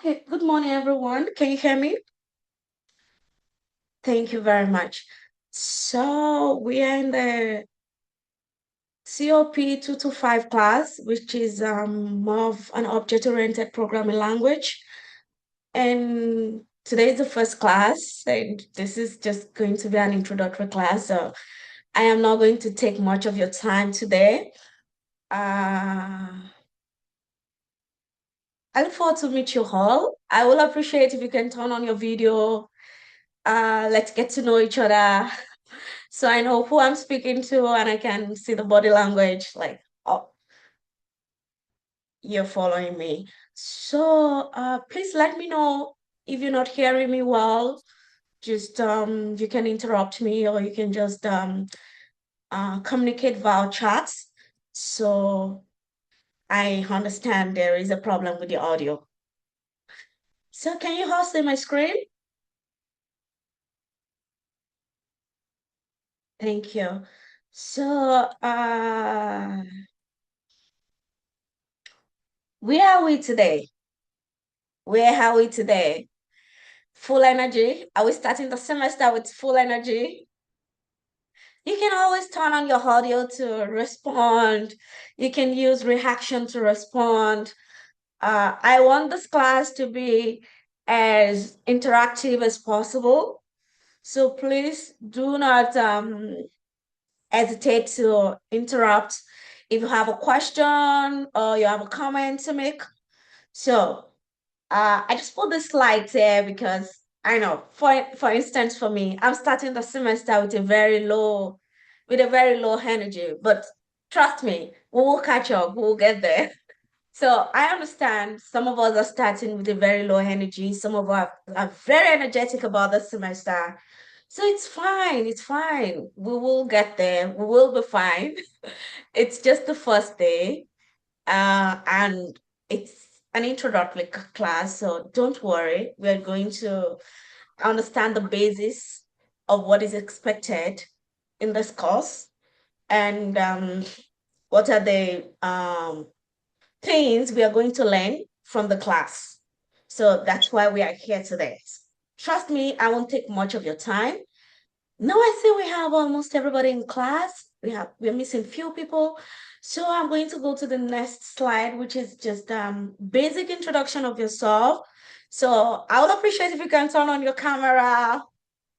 Okay, good morning, everyone. Can you hear me? Thank you very much. So we are in the COP 225 class, which is more of an object-oriented programming language. And today is the first class, and this is just going to be an introductory class. So I am not going to take much of your time today. Uh, I look forward to meet you all. I will appreciate if you can turn on your video. Let's get to know each other. So I know who I'm speaking to and I can see the body language, like, oh, you're following me. So please let me know if you're not hearing me well. Just you can interrupt me or you can just communicate via chats. So I understand there is a problem with the audio. So can you all see my screen? Thank you. So where are we today? Where are we today? Full energy. Are we starting the semester with full energy? You can always turn on your audio to respond. You can use reaction to respond. I want this class to be as interactive as possible. So please do not hesitate to interrupt if you have a question or you have a comment to make. So I just put this slide there because I know, for instance, for me, I'm starting the semester with a very low energy. But trust me, we will catch up. We will get there. So I understand some of us are starting with a very low energy. Some of us are very energetic about the semester. So it's fine. It's fine. We will get there. We will be fine. It's just the first day and it's an introductory class, so don't worry. We're going to understand the basis of what is expected in this course and what are the things we are going to learn from the class. So that's why we are here today. Trust me, I won't take much of your time. Now I see we have almost everybody in class. We're missing few people. So I'm going to go to the next slide, which is just basic introduction of yourself. So I would appreciate if you can turn on your camera,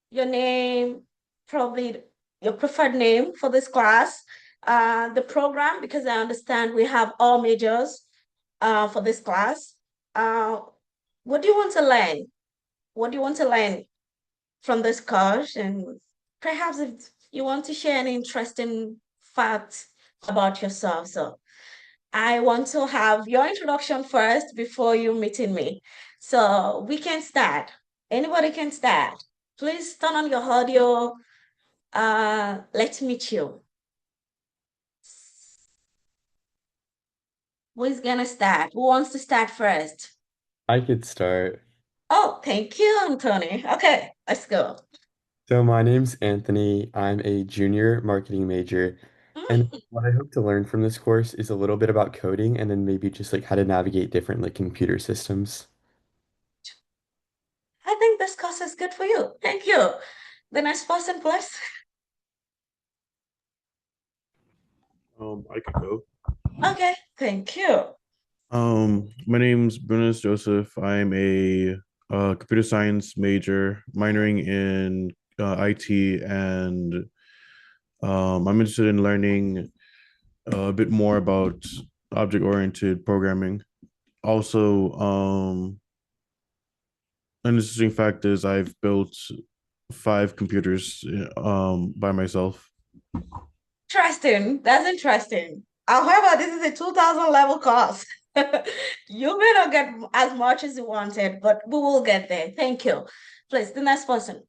your name, probably your preferred name for this class, the program, because I understand we have all majors for this class. Uh, what do you want to learn? What do you want to learn from this course? And perhaps if you want to share an interesting fact about yourself. So I want to have your introduction first before you meeting me. So we can start. Anybody can start. Please turn on your audio. Let's meet you. Who is gonna start? Who wants to start first? I could start. Oh, thank you, Anthony. Okay, let's go. So my name's Anthony. I'm a junior marketing major. And Mm, what I hope to learn from this course is a little bit about coding and then maybe just like how to navigate different like computer systems. I think this course is good for you. Thank you. The next person, please. I could go. Okay, thank you. My name's Brunos Joseph. I'm a computer science major, minoring in IT, and I'm interested in learning a bit more about object-oriented programming. Also, an interesting fact is I've built five computers by myself. Interesting. That's interesting. However, this is a 2000 level course. You may not get as much as you wanted, but we will get there. Thank you. Please, the next person.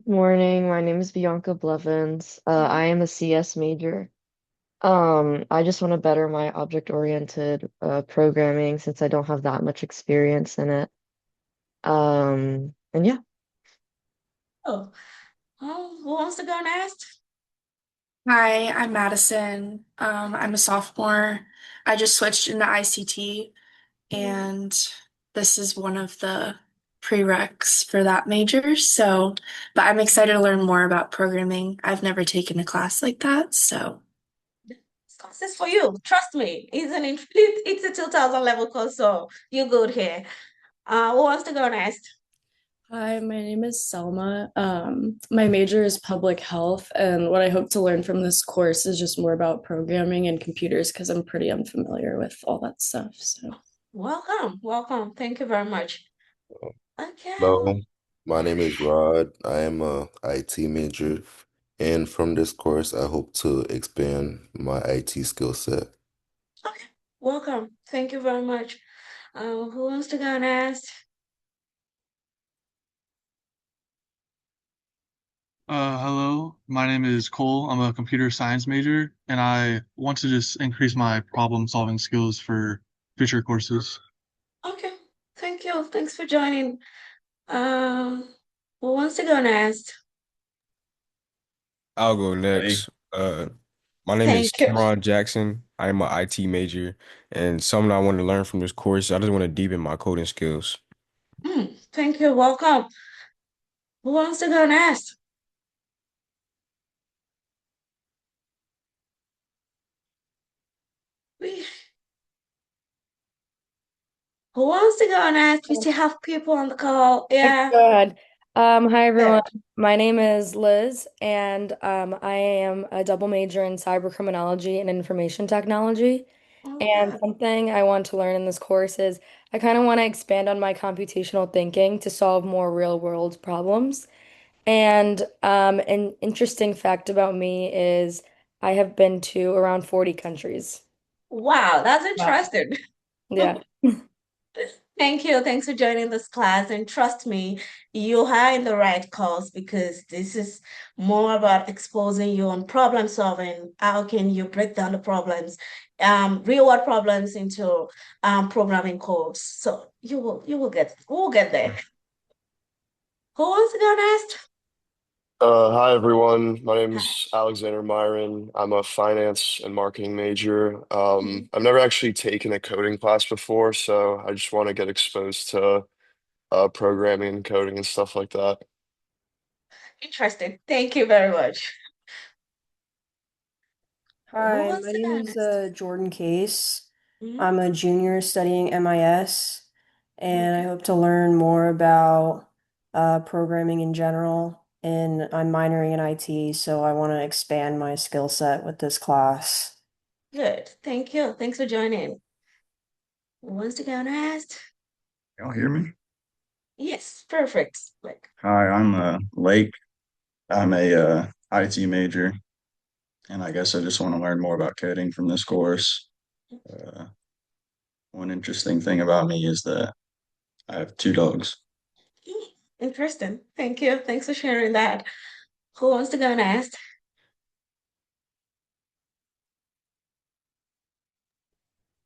Morning, my name is Bianca Blevins. Mhm. I am a CS major. I just want to better my object-oriented programming since I don't have that much experience in it. And yeah. Oh, who wants to go next? Hi, I'm Madison. I'm a sophomore. I just switched into ICT. and this is one of the prereqs for that major. So, but I'm excited to learn more about programming. I've never taken a class like that, so. This course is for you. Trust me. It's a 2000 level course, so you're good here. Who wants to go next? Hi, my name is Selma. My major is public health, and what I hope to learn from this course is just more about programming and computers because I'm pretty unfamiliar with all that stuff. So, Welcome, welcome. Thank you very much. Okay. Hello, my name is Rod. I am a IT major, and from this course, I hope to expand my IT skill set. Okay. Welcome. Thank you very much. Who wants to go next? Hello, my name is Cole. I'm a computer science major, and I want to just increase my problem-solving skills for future courses. Okay. Thank you. Thanks for joining. Um, who wants to go next? I'll go next. My name is Thank you. Cameron Jackson. I am an IT major, and something I want to learn from this course, I just want to deepen my coding skills. Thank you. Welcome. Who wants to go next? We- Who wants to go next? We still have people on the call. Yeah. go ahead. Hi everyone. Good. My name is Liz, and I am a double major in cyber criminology and information technology. And Okay. something I want to learn in this course is I kind of want to expand on my computational thinking to solve more real world problems. And an interesting fact about me is I have been to around 40 countries. Wow, that's Wow. interesting. Yeah. Thank you. Thanks for joining this class. And trust me, you are in the right course because this is more about exposing you on problem solving. How can you break down the problems, real world problems into programming codes? So we'll get there. Who wants to go next? Hi everyone. My name Hi. is Alexander Myron. I'm a finance and marketing major. I've never actually taken a coding class before, so I just want to get exposed to programming and coding and stuff like that. Interesting. Thank you very much. Who Hi, wants my to name go is next? Jordan Case. Mhm. I'm a junior studying MIS, and I Okay. hope to learn more about programming in general. And I'm minoring in IT, so I want to expand my skill set with this class. Good. Thank you. Thanks for joining. Who wants to go next? Y'all hear me? Yes, perfect. Like, Hi, I'm Lake. I'm a IT major, and I guess I just want to learn more about coding from this course. Uh, One interesting thing about me is that I have two dogs. interesting. Thank you. Thanks for sharing that. Who wants to go next?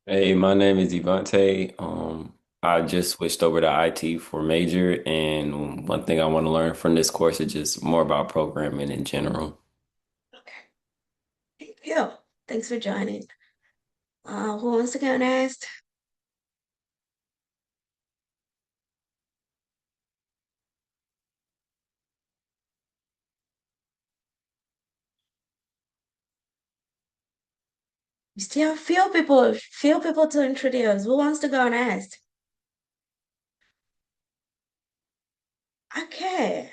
Hey, my name is Devontae. I just switched over to IT for major, and one thing I want to learn from this course is just more about programming in general. Okay. Thank you. Thanks for joining. Who wants to go next? We still have few people to introduce. Who wants to go next? Okay.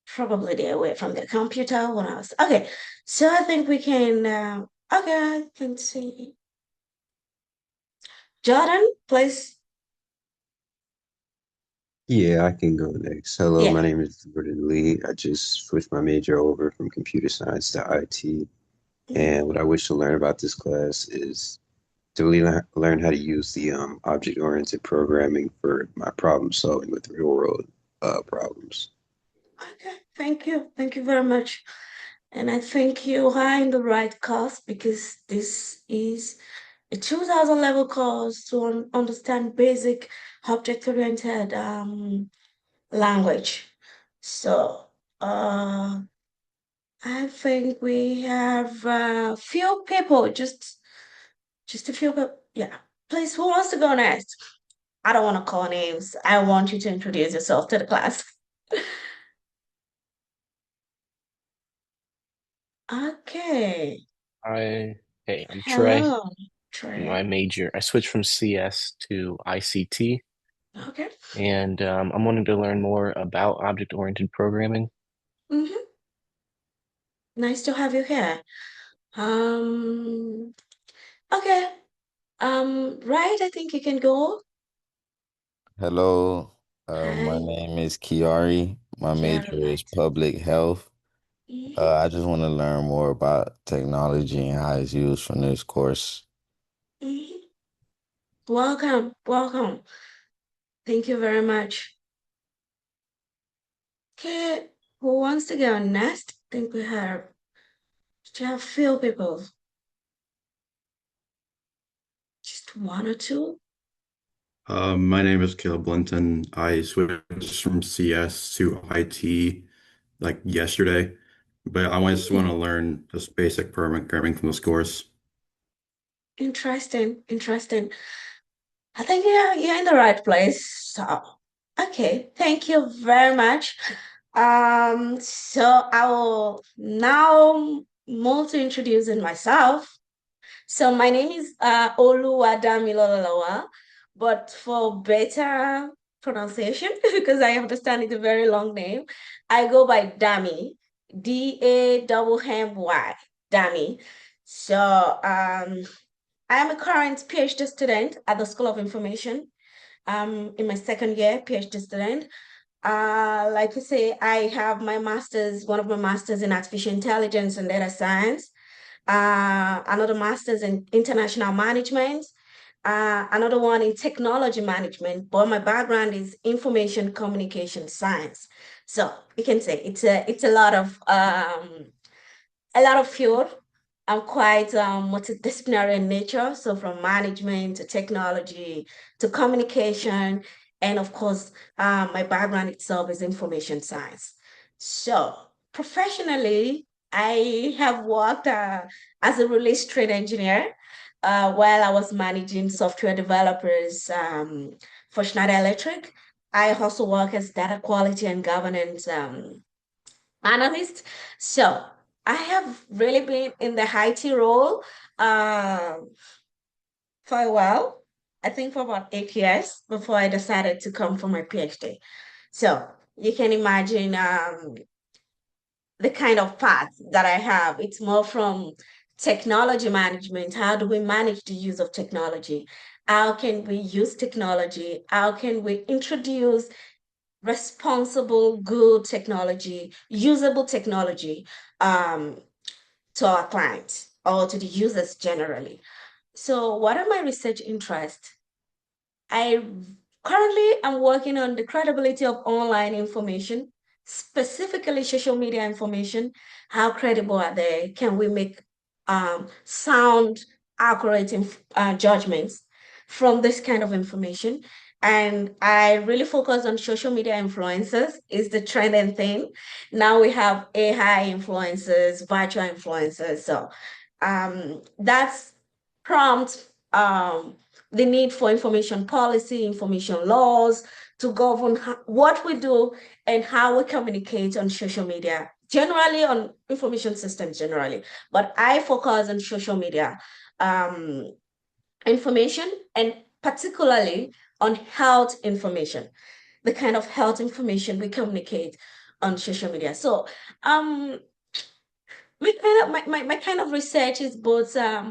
Probably they're away from the computer when I was okay. So I think we can okay, I can see. Jordan, please. Yeah, I can go next. Hello, Yeah. my name is Jordan Lee. I just switched my major over from computer science to IT. And what I wish to learn about this class is to really learn how to use the object-oriented programming for my problem solving with real-world problems. Okay, thank you. Thank you very much. And I think you are in the right course because this is a 2000 level course to understand basic object-oriented language. So, I think we have a few people, just a few people. Yeah, Please, who wants to go next? I don't want to call names. I want you to introduce yourself to the class. Okay. Hey, I'm Trey. Hello, My Trey. major, I switched from CS to ICT, Okay. and I'm wanting to learn more about object-oriented programming. Mm-hmm. Nice to have you here. Um, okay. Right, I think you can go. Hello, my Hi, name is Kiari. My Kiara, major is right. public health. Mm-hmm. I just want to learn more about technology and how it's used from this course. Mm-hmm. Welcome, welcome. Thank you very much. Okay, who wants to go next? I think we have few people. Just one or two. My name is Caleb Blinton. I switched from CS to IT like yesterday, but I just want to learn just basic programming from this course. Interesting, interesting. I think you're in the right place. So, okay, thank you very much. So I will now move to introducing myself. So my name is Oluwadamilololowa, but for better pronunciation, because I understand it's a very long name, I go by Dami, Damy, Dami. So I am a current PhD student at the School of Information. In my second year, PhD student. Like you say, I have my master's, one of my masters in artificial intelligence and data science, another master's in international management, another one in technology management, but my background is information communication science. So you can say it's a lot of field. I'm quite multidisciplinary in nature, so from management to technology to communication, and of course, my background itself is information science. So professionally, I have worked as a release train engineer while I was managing software developers for Schneider Electric. I also work as data quality and governance analyst. So I have really been in the IT role for a while. I think for about 8 years before I decided to come for my PhD. So you can imagine the kind of path that I have. It's more from technology management. How do we manage the use of technology? How can we use technology? How can we introduce responsible, good technology, usable technology to our clients or to the users generally? So, what are my research interests? I currently am working on the credibility of online information, specifically social media information. How credible are they? Can we make sound, accurate judgments from this kind of information? And I really focus on social media influencers is the trending thing. Now we have AI influencers, virtual influencers. So that's prompt the need for information policy, information laws to govern what we do and how we communicate on social media, generally on information systems generally. But I focus on social media information and particularly on health information, the kind of health information we communicate on social media. So my kind of research is both a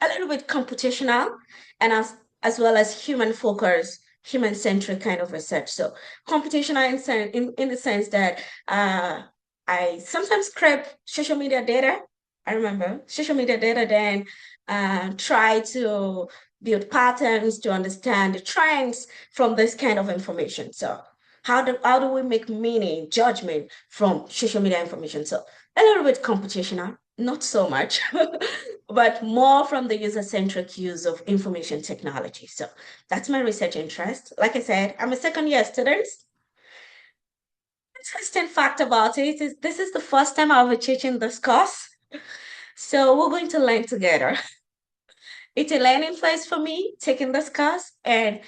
little bit computational and as well as human focused, human centric kind of research. So computational in the sense that I sometimes scrape social media data. I remember social media data, then try to build patterns to understand the trends from this kind of information. So how do we make meaning, judgment from social media information? So a little bit computational, not so much, but more from the user-centric use of information technology. So that's my research interest. Like I said, I'm a second year student. Interesting fact about it is this is the first time I'll be teaching this course. So we're going to learn together. It's a learning phase for me taking this course, and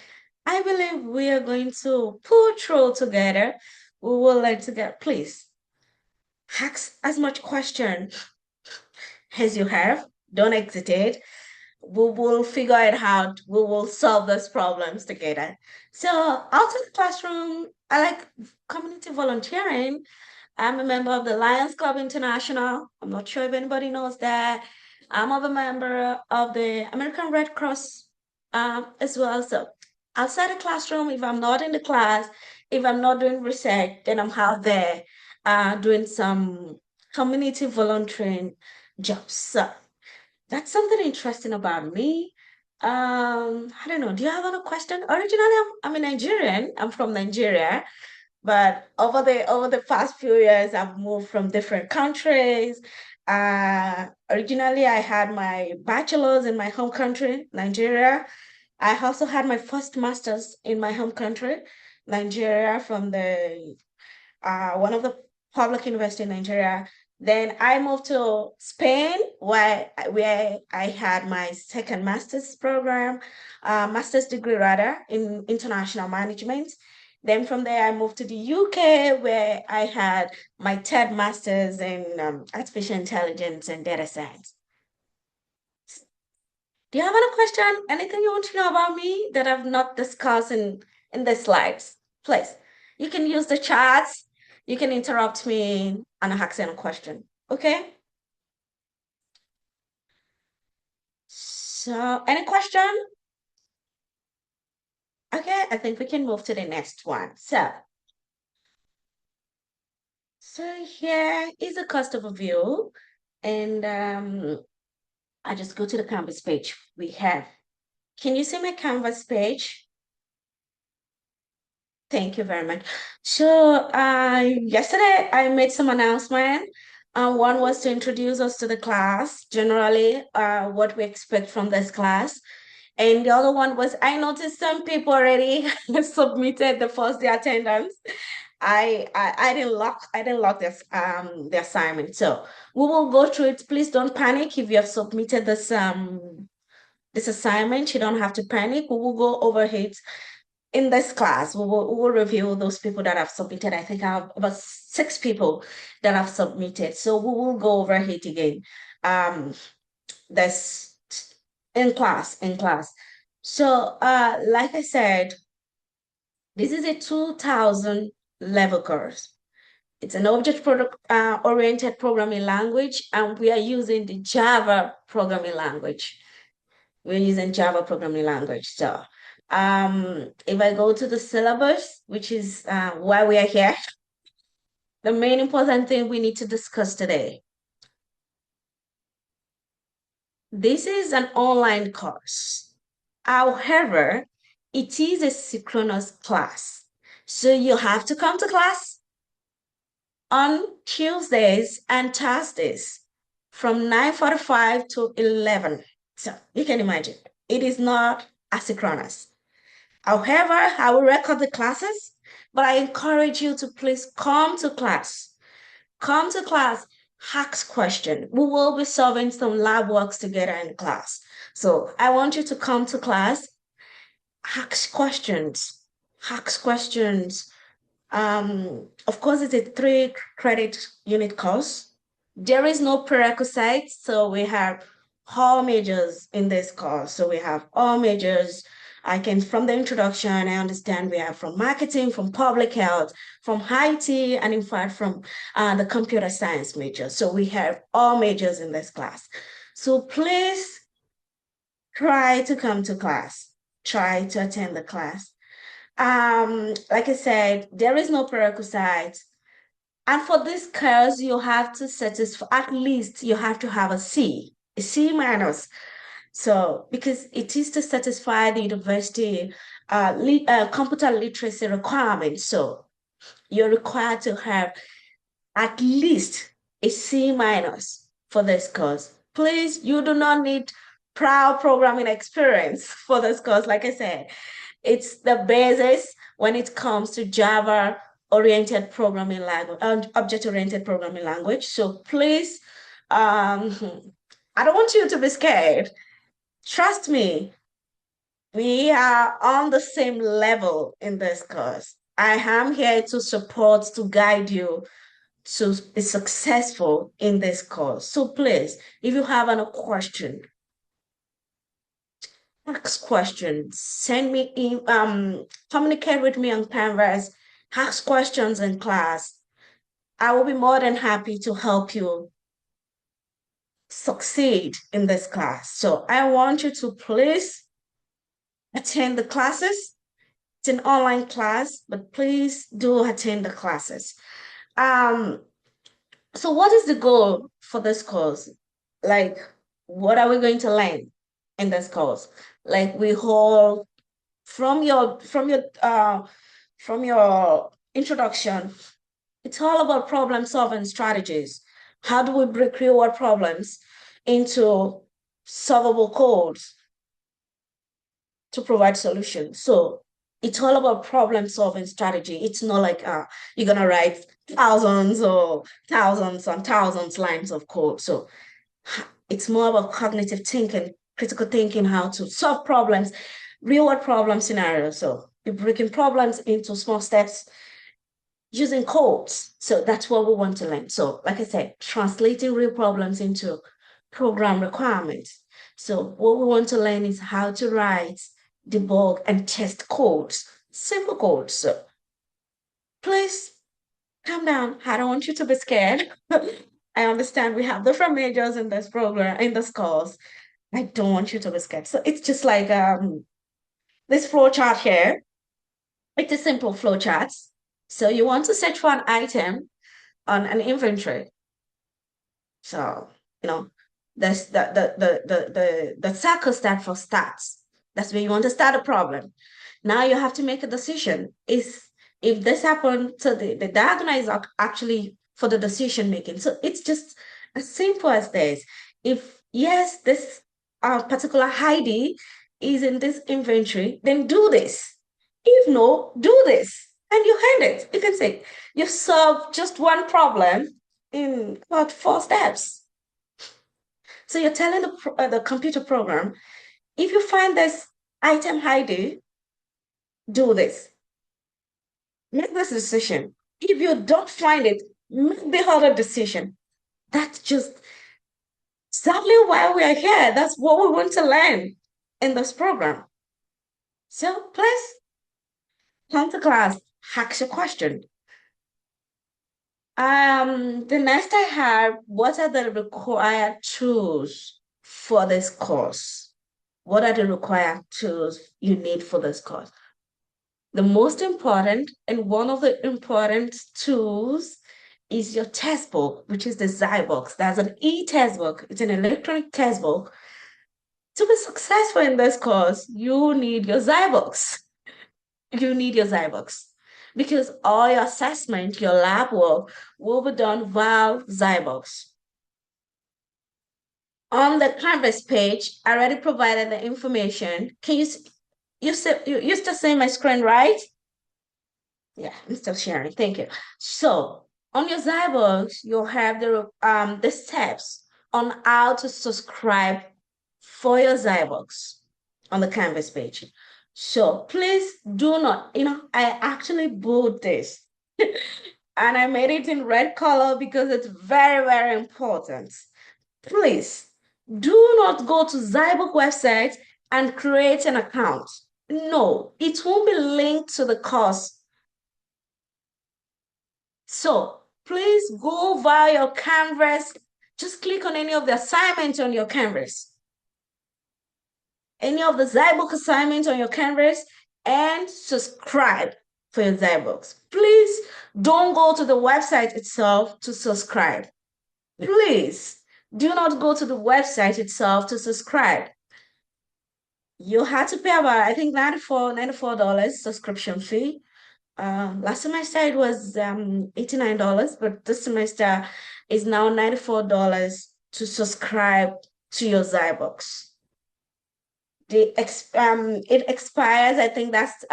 I believe we are going to pull through together. We will learn together. Please ask as much question as you have. Don't hesitate. We will figure it out. We will solve those problems together. So outside the classroom, I like community volunteering. I'm a member of the Lions Club International. I'm not sure if anybody knows that. I'm a member of the American Red Cross as well. So outside the classroom, if I'm not in the class, if I'm not doing research, then I'm out there doing some community volunteering jobs. So that's something interesting about me. I don't know. Do you have any question? Originally, I'm a Nigerian. I'm from Nigeria, but over the past few years, I've moved from different countries. Originally, I had my bachelor's in my home country, Nigeria. I also had my first master's in my home country, Nigeria, from the one of the public university in Nigeria. Then I moved to Spain, where I had my second master's program, master's degree rather, in international management. Then from there, I moved to the UK, where I had my third master's in artificial intelligence and data science. Do you have any question? Anything you want to know about me that I've not discussed in the slides? Please, you can use the chats. You can interrupt me and ask any question. Okay? So, any question? Okay, I think we can move to the next one. So here is a cost overview, and I just go to the Canvas page. We have. Can you see my Canvas page? Thank you very much. So yesterday I made some announcement. One was to introduce us to the class, generally what we expect from this class. And the other one was I noticed some people already submitted the first day attendance. I didn't lock this the assignment. So we will go through it. Please don't panic if you have submitted this assignment. You don't have to panic. We will go over it in this class. We will review those people that have submitted. I think I have about 6 people that have submitted. So we will go over it again. That's in class. So like I said, this is a 2000 level course. It's an object product oriented programming language, and we are using the Java programming language. We're using Java programming language. So if I go to the syllabus, which is why we are here, the main important thing we need to discuss today. This is an online course. However, it is a synchronous class. So you have to come to class on Tuesdays and Thursdays from 9:45 to 11. So you can imagine, it is not asynchronous. However, I will record the classes, but I encourage you to please come to class. Come to class, ask questions. We will be solving some lab works together in class. So I want you to come to class, ask questions, Of course, it's a 3-credit unit course. There is no prerequisite, so we have all majors in this course. So we have all majors. From the introduction, I understand we have from marketing, from public health, from IT, and in fact, from the computer science major. So we have all majors in this class. So please try to come to class. Try to attend the class. Like I said, there is no prerequisite. And for this course, you have to satisfy, at least you have to have a C minus. So, because it is to satisfy the university computer literacy requirements. So, you're required to have at least a C minus for this course. Please, you do not need prior programming experience for this course. Like I said, it's the basis when it comes to Java-oriented programming language and object-oriented programming language. So please, I don't want you to be scared. trust me, we are on the same level in this course. I am here to support, to guide you to be successful in this course. So please, if you have any question, ask questions, send me in, communicate with me on Canvas, ask questions in class. I will be more than happy to help you succeed in this class. So I want you to please attend the classes. It's an online class, but please do attend the classes. So what is the goal for this course? Like, what are we going to learn in this course? Like we hold from your introduction, it's all about problem solving strategies. How do we break real world problems into solvable codes to provide solutions? So it's all about problem solving strategy. It's not like you're gonna write thousands or thousands and thousands lines of code. So it's more about cognitive thinking, critical thinking, how to solve problems, real world problem scenarios. So you're breaking problems into small steps using codes. So that's what we want to learn. So like I said, translating real problems into program requirements. So what we want to learn is how to write, debug, and test codes, simple codes. So please calm down. I don't want you to be scared. I understand we have different majors in this program, in this course. I don't want you to be scared. So it's just like this flow chart here. It's a simple flow chart. So you want to search for an item on an inventory. So, that's the circle stands for starts. That's where you want to start a problem. Now you have to make a decision. If this happened, so the diagonal is actually for the decision making. So it's just as simple as this. If yes, this particular ID is in this inventory, then do this. If no, do this. And you hand it. You can say you solve just one problem in about 4 steps. So you're telling the computer program, if you find this item ID, do this. Make this decision. If you don't find it, make the other decision. That's just exactly why we are here. That's what we want to learn in this program. So please come to class, ask your question. The next I have, what are the required tools for this course? What are the required tools you need for this course? The most important and one of the important tools is your textbook, which is the Zybox. That's an e-textbook. It's an electronic textbook. To be successful in this course, you need your Zybox. You need your Zybox because all your assessment, your lab work will be done via Zybox. On the Canvas page, I already provided the information. Can you still see my screen, right? Yeah, I'm still sharing. Thank you. So on your Zybox, you'll have the steps on how to subscribe for your Zybox on the Canvas page. So please do not, I actually bold this and I made it in red color because it's very, very important. Please do not go to Zybook website and create an account. No, it won't be linked to the course. So please go via your Canvas. Just click on any of the assignments on your Canvas. Any of the Zybook assignments on your Canvas and subscribe for your Zybooks. Please don't go to the website itself to subscribe. Please do not go to the website itself to subscribe. You had to pay about, I think, $94 subscription fee. Last semester it was $89, but this semester is now $94 to subscribe to your Zybox. It expires, I think that's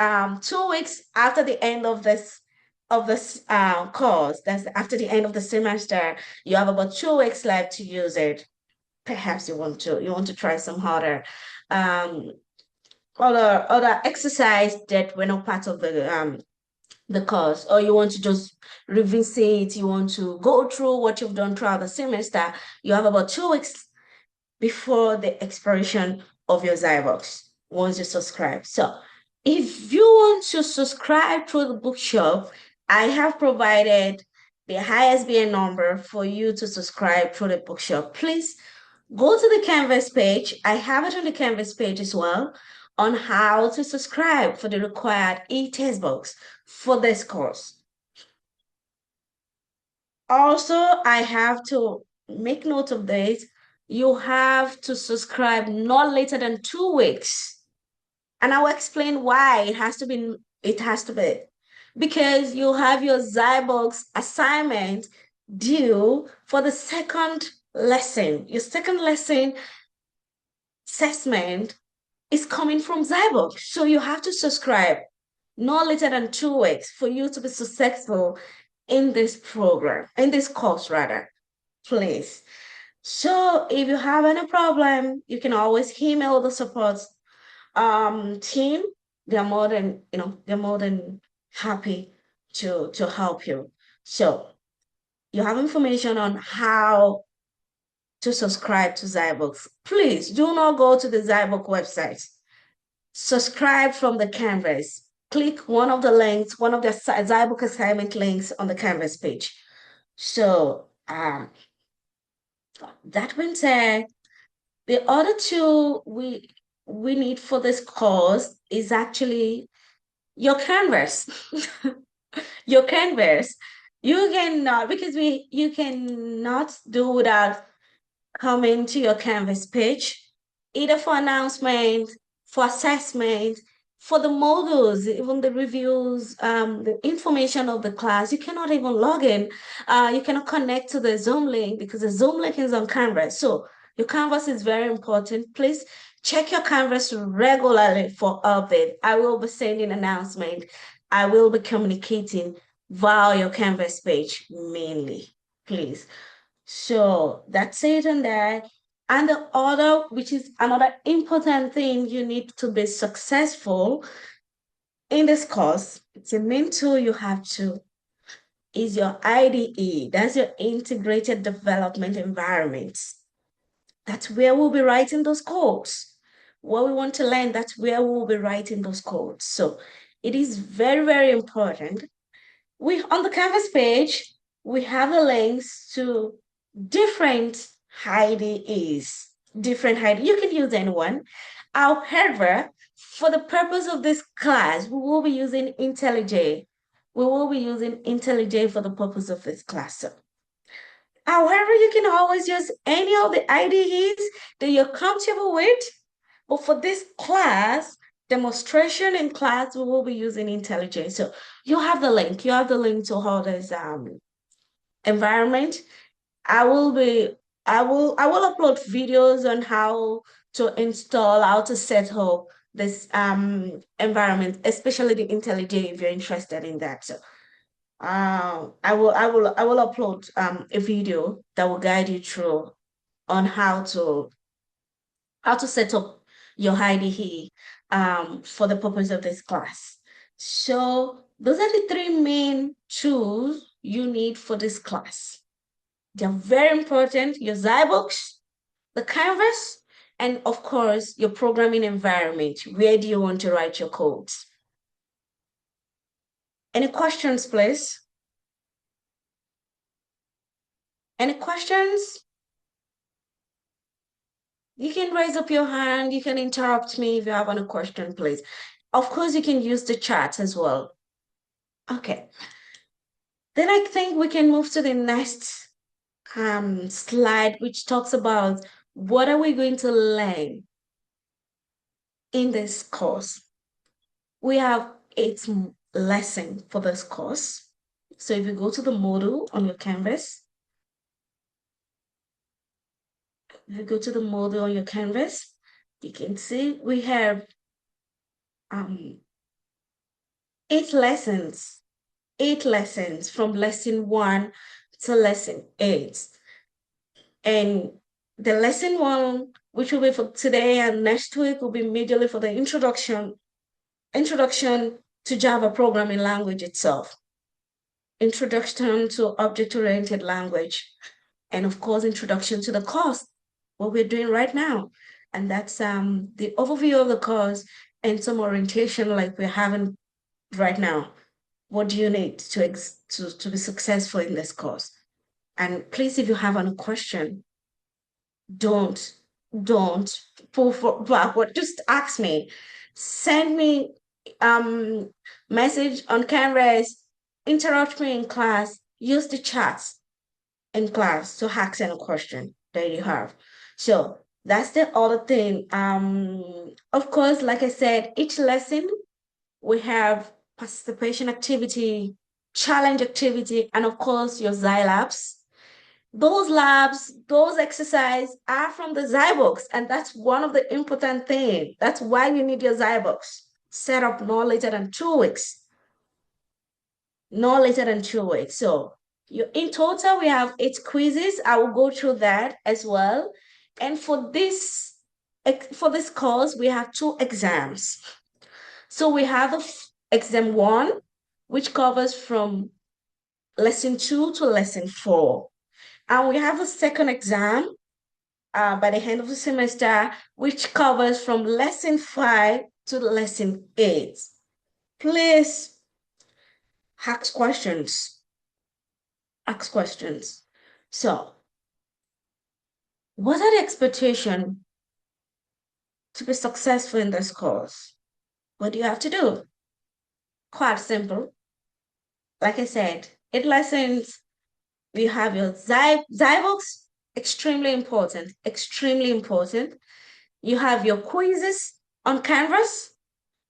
2 weeks after the end of this course. That's after the end of the semester. You have about 2 weeks left to use it. Perhaps you want to try some other other exercise that were not part of the course, or you want to just revisit, you want to go through what you've done throughout the semester, you have about 2 weeks before the expiration of your Zybox once you subscribe. So if you want to subscribe through the bookshop, I have provided the ISBN number for you to subscribe through the bookshop. Please go to the Canvas page. I have it on the Canvas page as well on how to subscribe for the required e-textbooks for this course. Also, I have to make note of this. You have to subscribe not later than 2 weeks. And I will explain why it has to be, because you have your Zybox assignment due for the second lesson. Your second lesson assessment is coming from Zybox. So you have to subscribe no later than 2 weeks for you to be successful in this program, in this course rather, please. So if you have any problem, you can always email the support team. They're more than happy to help you. So you have information on how to subscribe to Zybox. Please do not go to the Zybox website. Subscribe from the Canvas. Click one of the links, one of the Zybox assignment links on the Canvas page. So that being said, the other two we need for this course is actually your Canvas. Your Canvas. You cannot, because you cannot do without coming to your Canvas page, either for announcement, for assessment, for the modules, even the reviews, the information of the class. You cannot even log in. You cannot connect to the Zoom link because the Zoom link is on Canvas. So your Canvas is very important. Please check your Canvas regularly for update. I will be sending announcement. I will be communicating via your Canvas page mainly, please. So that's it on that. And the other, which is another important thing you need to be successful in this course, it's a main tool you have to, is your IDE. That's your integrated development environment. That's where we'll be writing those codes. What we want to learn, that's where we'll be writing those codes. So it is very, very important. On the Canvas page, we have the links to different IDEs. You can use anyone. However, for the purpose of this class, we will be using IntelliJ. We will be using IntelliJ for the purpose of this class. However, you can always use any of the IDEs that you're comfortable with. But for this class, demonstration in class, we will be using IntelliJ. So you have the link. You have the link to all this environment. I will upload videos on how to install, how to set up this environment, especially the IntelliJ if you're interested in that. So I will upload a video that will guide you through on how to set up your IDE for the purpose of this class. So those are the 3 main tools you need for this class. They're very important: your Zybox, the Canvas, and of course, your programming environment. Where do you want to write your codes? Any questions, please? Any questions? You can raise up your hand. You can interrupt me if you have any question, please. Of course, you can use the chat as well. Okay. Then I think we can move to the next slide, which talks about what are we going to learn in this course. We have 8 lessons for this course. So if you go to the module on your Canvas, you can see we have 8 lessons. 8 lessons from lesson 1 to lesson 8. And the lesson 1 which will be for today, and next week will be immediately for the introduction to Java programming language itself, introduction to object-oriented language, and of course, introduction to the course, what we're doing right now. And that's the overview of the course and some orientation like we're having right now. What do you need to be successful in this course? And please, if you have any question, don't pull backward. Just ask me. Send me message on Canvas, interrupt me in class, use the chats in class to ask any question that you have. So that's the other thing. Of course, like I said, each lesson we have participation activity, challenge activity, and of course your Xylabs. Those labs, those exercises are from the Zybox, and that's one of the important things. That's why you need your Zybox set up no later than 2 weeks. No later than 2 weeks. So in total, we have 8 quizzes. I will go through that as well. And for this course, we have 2 exams. So we have exam 1, which covers from lesson 2 to lesson 4. And we have a second exam by the end of the semester, which covers from lesson 5 to lesson 8. Please ask questions. Ask questions. So, what are the expectations to be successful in this course? What do you have to do? Quite simple. Like I said, 8 lessons. You have your Zybox, extremely important, extremely important. You have your quizzes on Canvas,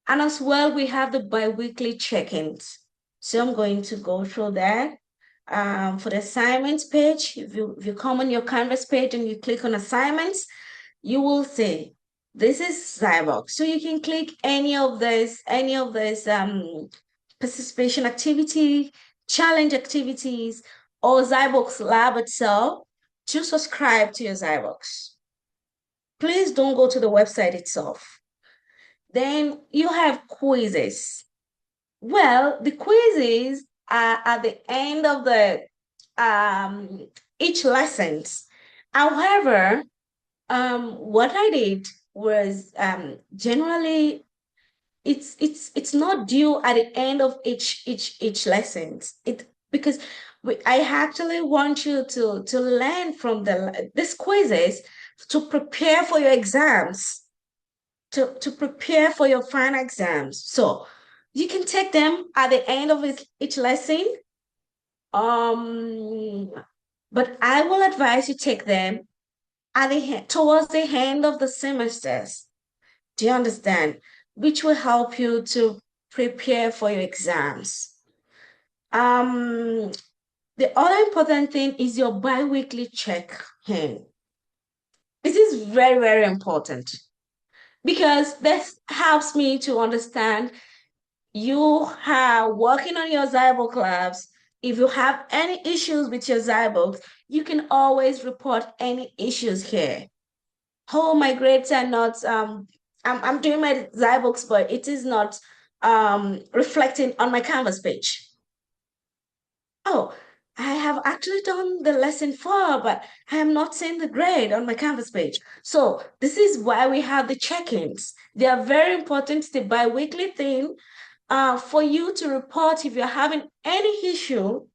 and as well, we have the bi-weekly check-ins. So I'm going to go through that. For the assignments page, if you come on your Canvas page and you click on assignments, you will see this is Zybox. So you can click any of this participation activity, challenge activities, or Zybox lab itself to subscribe to your Zybox. Please don't go to the website itself. Then you have quizzes. Well, the quizzes are at the end of the each lessons. However, what I did was generally it's not due at the end of each lessons. Because I actually want you to learn from these quizzes to prepare for your exams, to prepare for your final exams. So you can take them at the end of each lesson. But I will advise you take them towards the end of the semesters. Do you understand? Which will help you to prepare for your exams. The other important thing is your bi-weekly check-in. This is very, very important because this helps me to understand you are working on your Zybox labs. If you have any issues with your Zybox, you can always report any issues here. Oh, my grades are not, I'm doing my Zybox, but it is not reflecting on my Canvas page. Oh, I have actually done the lesson 4, but I am not seeing the grade on my Canvas page. So this is why we have the check-ins. They are very important. It's the bi-weekly thing for you to report if you're having any issue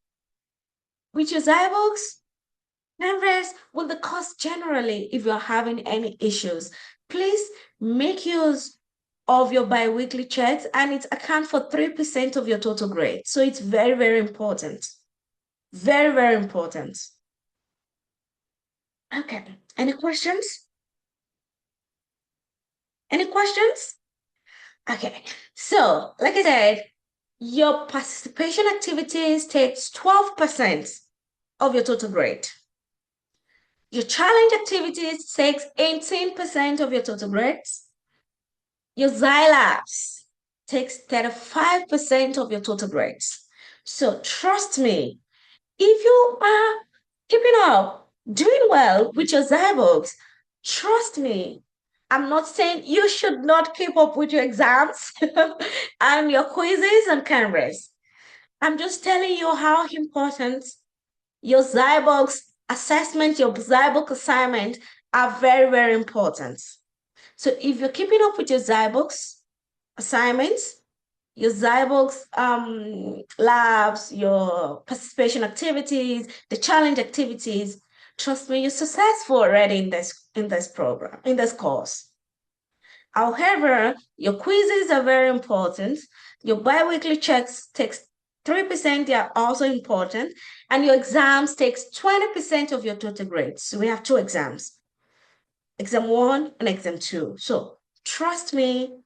with your Zybox, Canvas, with the course generally. If you're having any issues, please make use of your bi-weekly checks, and it accounts for 3% of your total grade. So it's very, very important. Very, very important. Okay, any questions? Any questions? Okay, so like I said, your participation activities takes 12% of your total grade. Your challenge activities takes 18% of your total grades. Your Xylabs takes 35% of your total grades. So trust me, if you are keeping up, doing well with your Zybox, Trust me. I'm not saying you should not keep up with your exams and your quizzes and Canvas. I'm just telling you how important your Zybox assessment, your Zybox assignment are very, very important. So if you're keeping up with your Zybox assignments, your Zybox labs, your participation activities, the challenge activities, trust me, you're successful already in this program, in this course. However, your quizzes are very important. Your biweekly checks takes 3%, they are also important, and your exams takes 20% of your total grades. So we have two exams, exam 1 and exam 2. So trust me,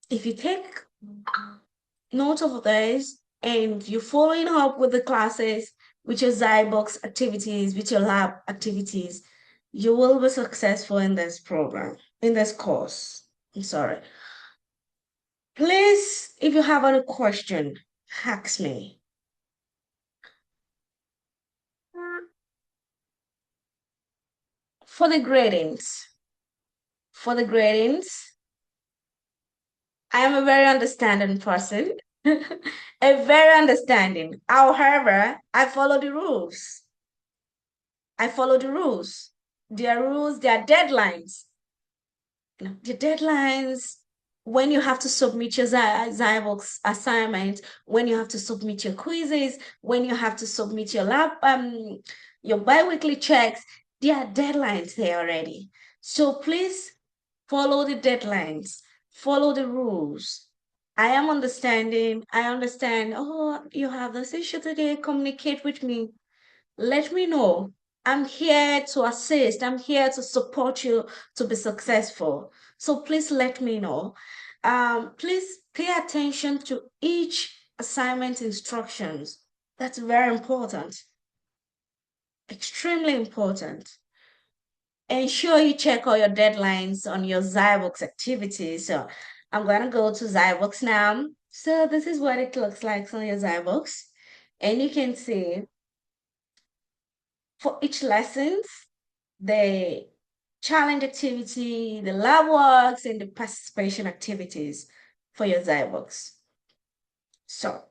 if you take note of this and you're following up with the classes, with your Zybox activities, with your lab activities, you will be successful in this program, in this course. I'm sorry. Please, if you have any question, ask me. For the gradings, I am a very understanding person, a very understanding. However, I follow the rules. I follow the rules. There are rules, there are deadlines. The deadlines, when you have to submit your Zybox assignment, when you have to submit your quizzes, when you have to submit your lab, your biweekly checks, there are deadlines there already. So please follow the deadlines, follow the rules. I am understanding. I understand. Oh, you have this issue today. Communicate with me. Let me know. I'm here to assist. I'm here to support you to be successful. So please let me know. Please pay attention to each assignment instructions. That's very important. Extremely important. Ensure you check all your deadlines on your Zybox activities. So I'm going to go to Zybox now. So this is what it looks like on your Zybox. And you can see for each lessons, the challenge activity, the lab works, and the participation activities for your Zybox. So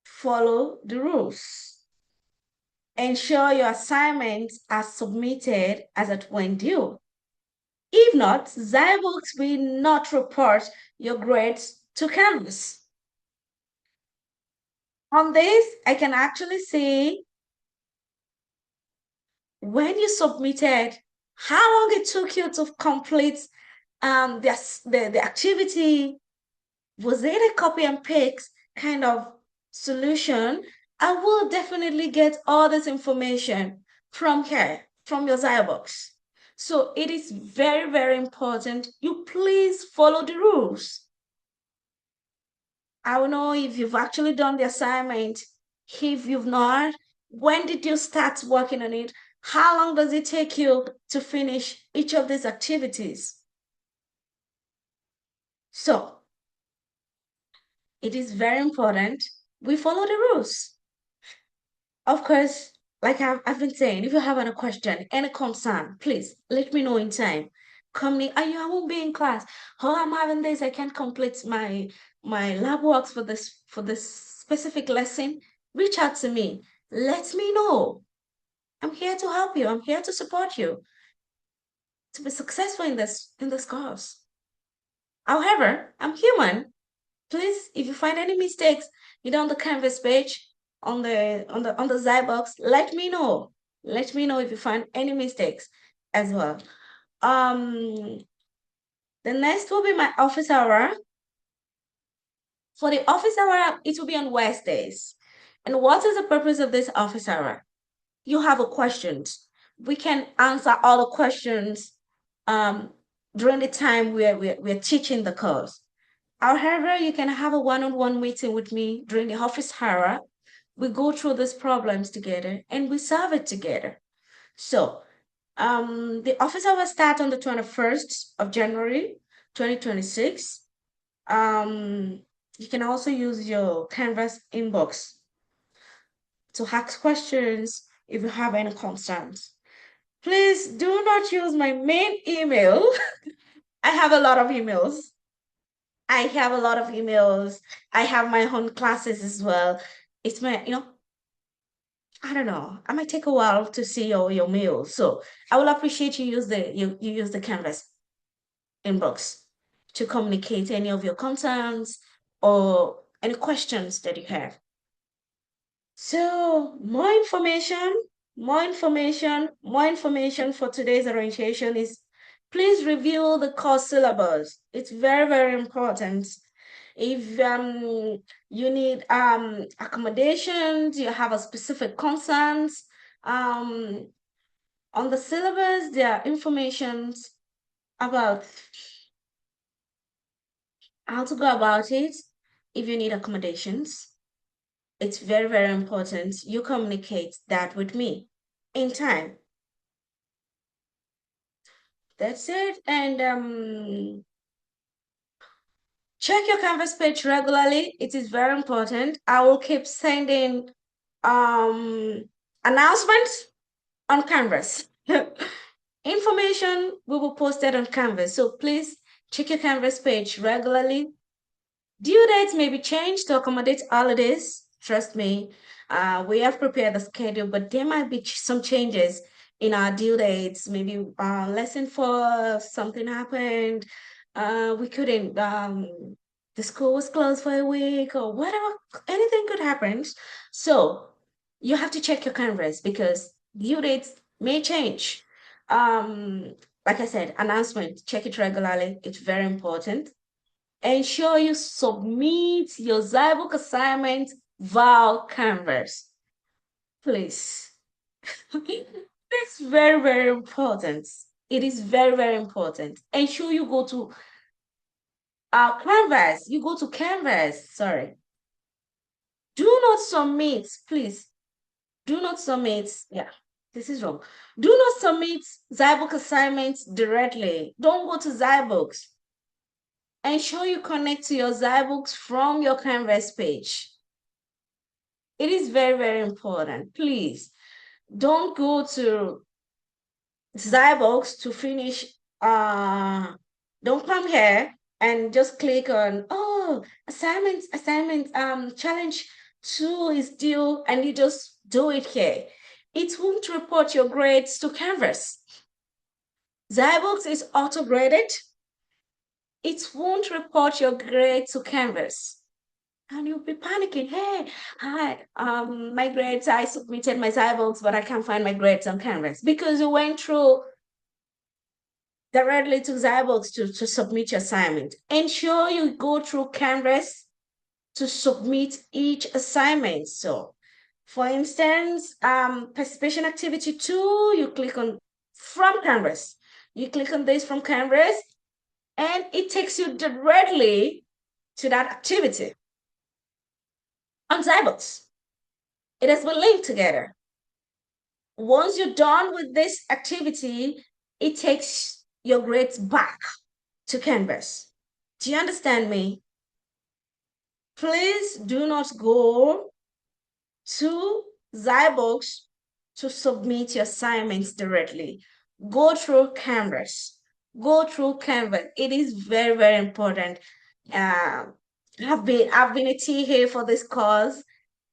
follow the rules. Ensure your assignments are submitted as at when due. If not, Zybox will not report your grades to Canvas. On this, I can actually see when you submitted, how long it took you to complete the activity. Was it a copy and paste kind of solution? I will definitely get all this information from here, from your Zybox. So it is very, very important you please follow the rules. I don't know if you've actually done the assignment. If you've not, when did you start working on it? How long does it take you to finish each of these activities? So it is very important we follow the rules. Of course, like I've been saying, if you have any question, any concern, please let me know in time. I won't be in class. Oh, I'm having this. I can't complete my lab works for this specific lesson. Reach out to me. Let me know. I'm here to help you. I'm here to support you to be successful in this course. However, I'm human. Please, if you find any mistakes, either on the Canvas page, on the Zybox, let me know. Let me know if you find any mistakes as well. The next will be my office hour. For the office hour, it will be on Wednesdays. And what is the purpose of this office hour? You have a questions. We can answer all the questions during the time we're teaching the course. However, you can have a one-on-one meeting with me during the office hour. We go through these problems together and we solve it together. So the office hour starts on the 21st of January, 2026. You can also use your Canvas inbox to ask questions if you have any concerns. Please do not use my main email. I have a lot of emails. I have a lot of emails. I have my own classes as well. It's my, I don't know. I might take a while to see your mail. So I will appreciate you use the Canvas inbox to communicate any of your concerns or any questions that you have. So more information for today's orientation is please review the course syllabus. It's very, very important. If you need accommodations, you have a specific concerns on the syllabus, there are informations about how to go about it. If you need accommodations, it's very, very important you communicate that with me in time. That's it. And check your Canvas page regularly. It is very important. I will keep sending announcements on Canvas. Information will be posted on Canvas. So please check your Canvas page regularly. Due dates may be changed to accommodate holidays. Trust me, we have prepared the schedule, but there might be some changes in our due dates. Maybe lesson 4, something happened. We couldn't, the school was closed for a week or whatever, anything could happen. So you have to check your Canvas because due dates may change. Like I said, announcement, check it regularly. It's very important. Ensure you submit your Zybook assignment via Canvas. Please. It's very, very important. It is very, very important. Ensure you go to Canvas. You go to Canvas. Sorry. Do not submit, please. Do not submit. Yeah, this is wrong. Do not submit Zybook assignments directly. Don't go to Zybooks. Ensure you connect to your Zybooks from your Canvas page. It is very, very important. Please don't go to Zybooks to finish. Don't come here and just click on, oh, assignments, challenge 2 is due, and you just do it here. It won't report your grades to Canvas. Zybooks is auto-graded. It won't report your grade to Canvas. And you'll be panicking. Hey, hi, my grades, I submitted my Zybooks, but I can't find my grades on Canvas because you went through directly to Zybooks to submit your assignment. Ensure you go through Canvas to submit each assignment. So, for instance, participation activity 2, you click on from Canvas. You click on this from Canvas, and it takes you directly to that activity on Zybooks. It has been linked together. Once you're done with this activity, it takes your grades back to Canvas. Do you understand me? Please do not go to Zybooks to submit your assignments directly. Go through Canvas. Go through Canvas. It is very, very important. I've been a TA for this course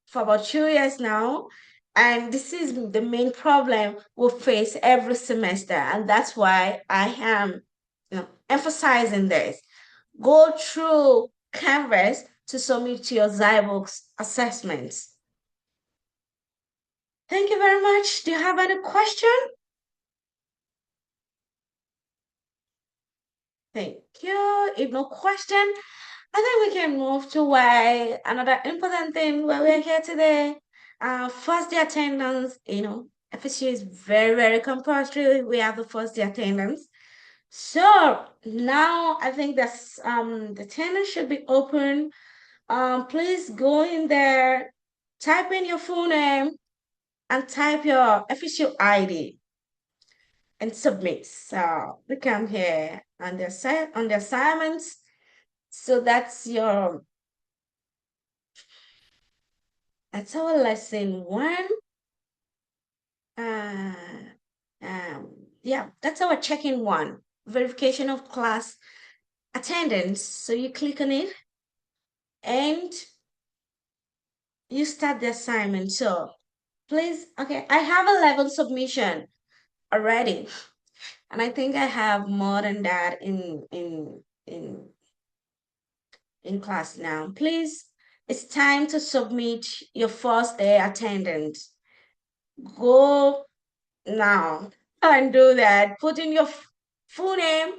for about 2 years now, and this is the main problem we face every semester, and that's why I am emphasizing this. Go through Canvas to submit your Zybooks assessments. Thank you very much. Do you have any question? Thank you. If no question, I think we can move to why another important thing why we're here today. First day attendance, FSU is very, very compulsory. We have the first day attendance. So now I think that's the attendance should be open. Please go in there, type in your full name, and type your FSU ID and submit. So we come here on the assignments. So that's our lesson 1. Yeah, that's our check-in one. Verification of class attendance. So you click on it and you start the assignment. So please, okay, I have a level submission already, and I think I have more than that in class now. Please, it's time to submit your first day attendance. Go now and do that. Put in your full name,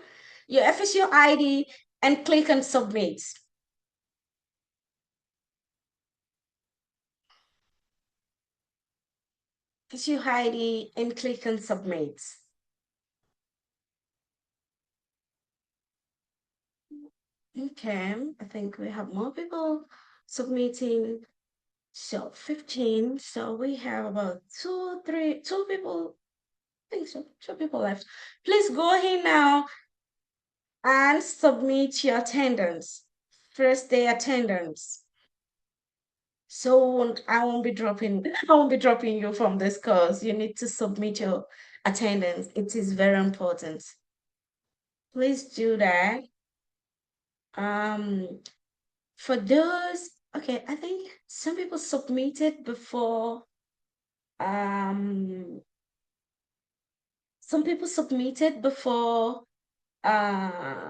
your FSU ID, and click on submit. FSU ID and click on submit. Okay, I think we have more people submitting. So 15. So we have about two people. I think so, 2 people left. Please go ahead now and submit your attendance. First day attendance. So I won't be dropping you from this course. You need to submit your attendance. It is very important. Please do that. For those, okay, I think some people submitted before. Some people submitted before. But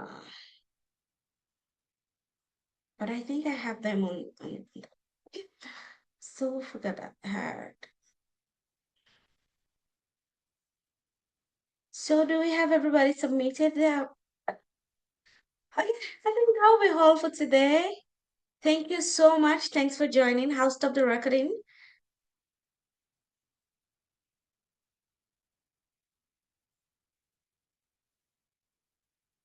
I think I have them on. So forgot that hard. So do we have everybody submitted there? Okay, I think that'll be all for today. Thank you so much. Thanks for joining. I'll stop the recording.